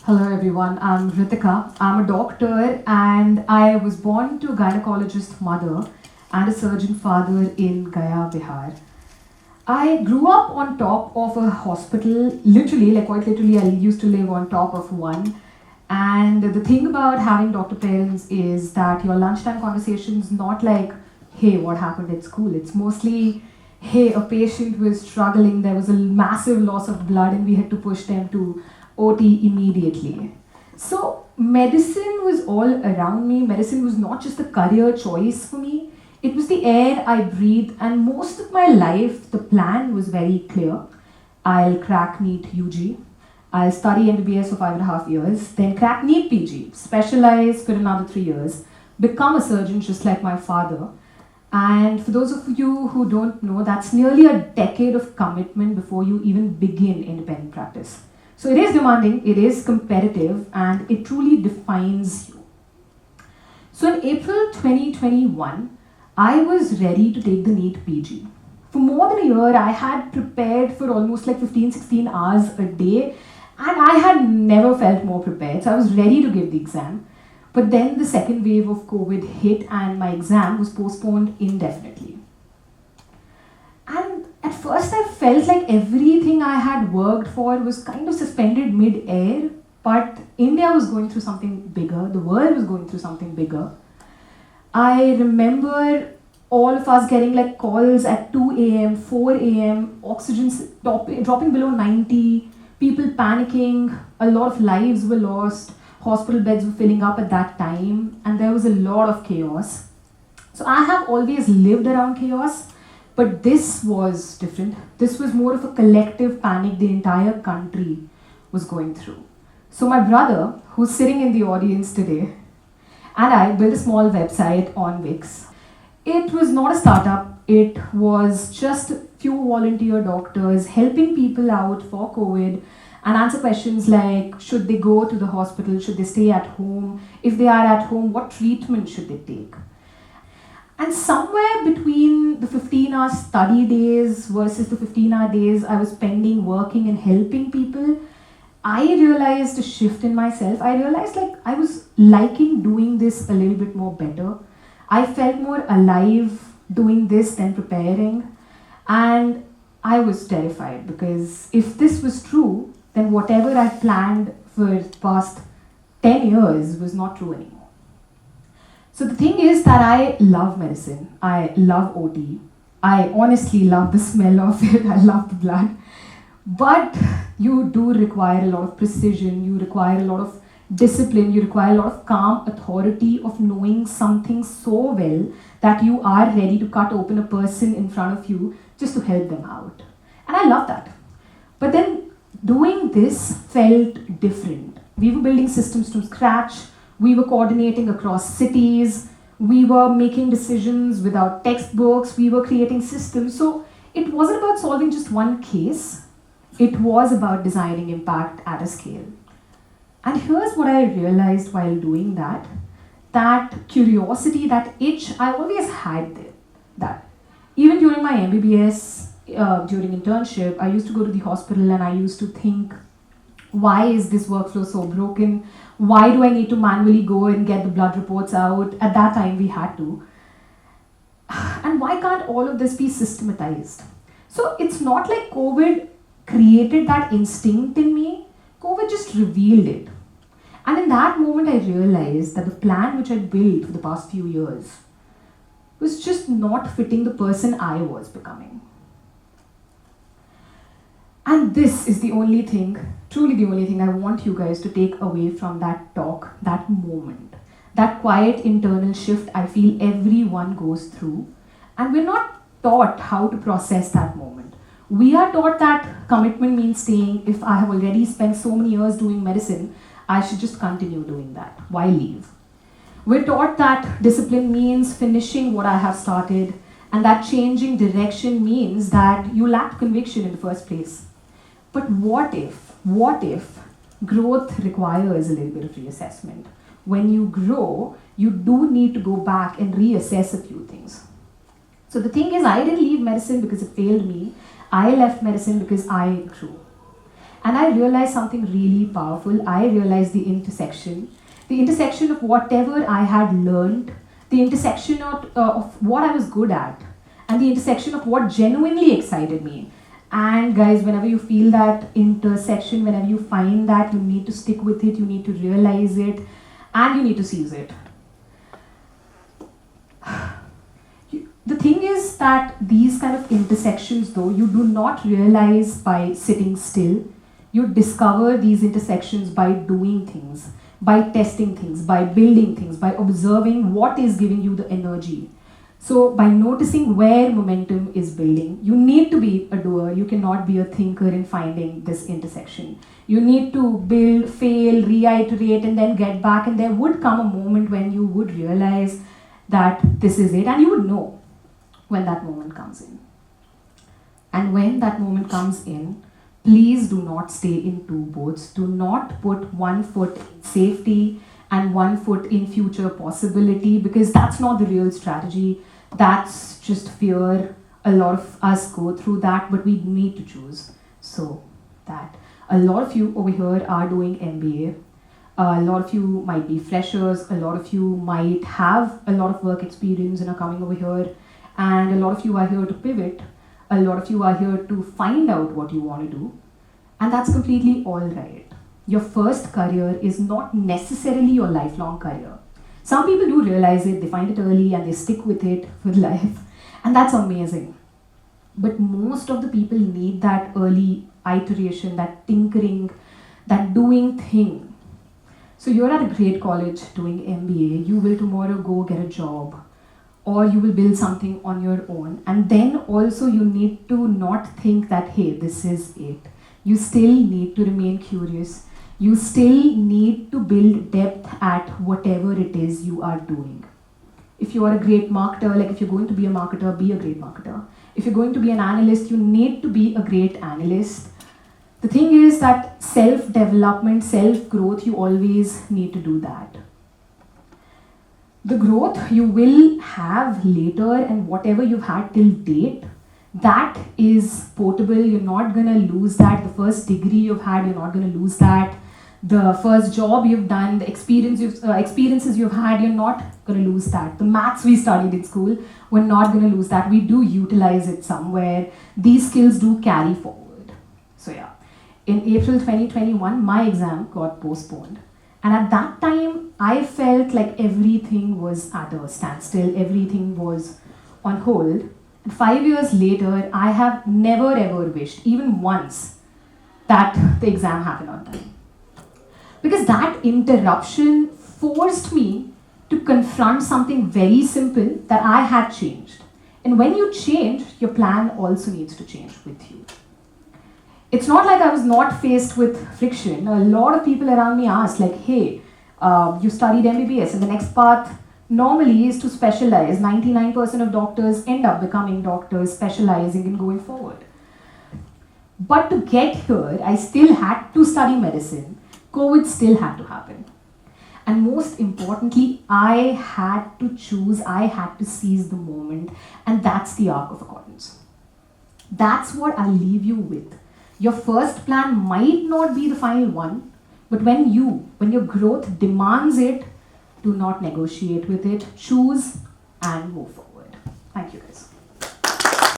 Hello everyone, I'm Ritika. I'm a doctor and I was born to a gynecologist mother and a surgeon father in Gaya, Bihar. I grew up on top of a hospital, literally, like quite literally, I used to live on top of one. And the thing about having doctor parents is that your lunchtime conversation's not like, hey, what happened at school? It's mostly, hey, a patient was struggling, there was a massive loss of blood, and we had to push them to OT immediately. So, medicine was all around me. Medicine was not just a career choice for me, it was the air I breathed, and most of my life, the plan was very clear. I'll crack NEET UG, I'll study MBBS for 5.5 years, then crack NEET PG, specialize for another 3 years, become a surgeon just like my father. And for those of you who don't know, that's nearly a decade of commitment before you even begin independent practice. So it is demanding, it is competitive, and it truly defines you. So in April 2021, I was ready to take the NEET PG. For more than a year, I had prepared for almost like 15-16 hours a day, and I had never felt more prepared. So I was ready to give the exam. But then the second wave of COVID hit, and my exam was postponed indefinitely. And at first, I felt like everything I had worked for was kind of suspended mid-air, but India was going through something bigger, the world was going through something bigger. I remember all of us getting like calls at 2 a.m., 4 a.m., oxygen dropping below 90, people panicking, a lot of lives were lost, hospital beds were filling up at that time, and there was a lot of chaos. So I have always lived around chaos. But this was different. This was more of a collective panic the entire country was going through. So my brother, who's sitting in the audience today, and I built a small website on Wix. It was not a startup. It was just a few volunteer doctors helping people out for COVID and answer questions like, should they go to the hospital? Should they stay at home? If they are at home, what treatment should they take? And somewhere between the 15-hour study days versus the 15-hour days I was spending working and helping people, I realized a shift in myself. I realized like I was liking doing this a little bit more better. I felt more alive doing this than preparing. And I was terrified because if this was true, then whatever I planned for the past 10 years was not true anymore. So the thing is that I love medicine. I love OT. I honestly love the smell of it. I love the blood. But you do require a lot of precision. You require a lot of discipline. You require a lot of calm authority of knowing something so well that you are ready to cut open a person in front of you just to help them out. And I love that. But then doing this felt different. We were building systems from scratch. We were coordinating across cities, we were making decisions without textbooks, we were creating systems. So it wasn't about solving just one case, it was about designing impact at a scale. And here's what I realized while doing that curiosity, that itch, I always had that. Even during my MBBS, during internship, I used to go to the hospital and I used to think, why is this workflow so broken? Why do I need to manually go and get the blood reports out? At that time, we had to. And why can't all of this be systematized? So it's not like COVID created that instinct in me. COVID just revealed it. And in that moment, I realized that the plan which I built for the past few years was just not fitting the person I was becoming. And this is the only thing, truly the only thing I want you guys to take away from that talk, that moment, that quiet internal shift I feel everyone goes through. And we're not taught how to process that moment. We are taught that commitment means staying. If I have already spent so many years doing medicine, I should just continue doing that. Why leave? We're taught that discipline means finishing what I have started, and that changing direction means that you lacked conviction in the first place. But what if growth requires a little bit of reassessment? When you grow, you do need to go back and reassess a few things. So the thing is, I didn't leave medicine because it failed me. I left medicine because I grew. And I realized something really powerful. I realized the intersection of whatever I had learned, the intersection of what I was good at, and the intersection of what genuinely excited me. And guys, whenever you feel that intersection, whenever you find that, you need to stick with it, you need to realize it, and you need to seize it. The thing is that these kind of intersections, though, you do not realize by sitting still. You discover these intersections by doing things, by testing things, by building things, by observing what is giving you the energy. So by noticing where momentum is building, you need to be a doer. You cannot be a thinker in finding this intersection. You need to build, fail, reiterate, and then get back. And there would come a moment when you would realize that this is it, and you would know when that moment comes in. And when that moment comes in, please do not stay in two boats. Do not put one foot in safety and one foot in future possibility, because that's not the real strategy. That's just fear. A lot of us go through that, but we need to choose. So that a lot of you over here are doing MBA. A lot of you might be freshers. A lot of you might have a lot of work experience and are coming over here. And a lot of you are here to pivot. A lot of you are here to find out what you want to do. And that's completely all right. Your first career is not necessarily your lifelong career. Some people do realize it, they find it early and they stick with it for life. And that's amazing. But most of the people need that early iteration, that tinkering, that doing thing. So you're at a great college doing MBA, you will tomorrow go get a job, or you will build something on your own. And then also you need to not think that, hey, this is it. You still need to remain curious. You still need to build depth at whatever it is you are doing. If you are a great marketer, like if you're going to be a marketer, be a great marketer. If you're going to be an analyst, you need to be a great analyst. The thing is that self-development, self-growth, you always need to do that. The growth you will have later and whatever you've had till date, that is portable. You're not going to lose that. The first degree you've had, you're not going to lose that. The first job you've done, the experiences you've had, you're not going to lose that. The maths we studied in school, we're not going to lose that. We do utilize it somewhere. These skills do carry forward. So yeah, in April 2021, my exam got postponed. And at that time, I felt like everything was at a standstill, everything was on hold. And 5 years later, I have never ever wished, even once, that the exam happened on time. Because that interruption forced me to confront something very simple that I had changed. And when you change, your plan also needs to change with you. It's not like I was not faced with friction. A lot of people around me asked, like, hey, you studied MBBS and the next path normally is to specialize. 99% of doctors end up becoming doctors, specializing and going forward. But to get here, I still had to study medicine. COVID still had to happen. And most importantly, I had to choose, I had to seize the moment. And that's the arc of accordance. That's what I'll leave you with. Your first plan might not be the final one, but when your growth demands it, do not negotiate with it. Choose and move forward. Thank you guys.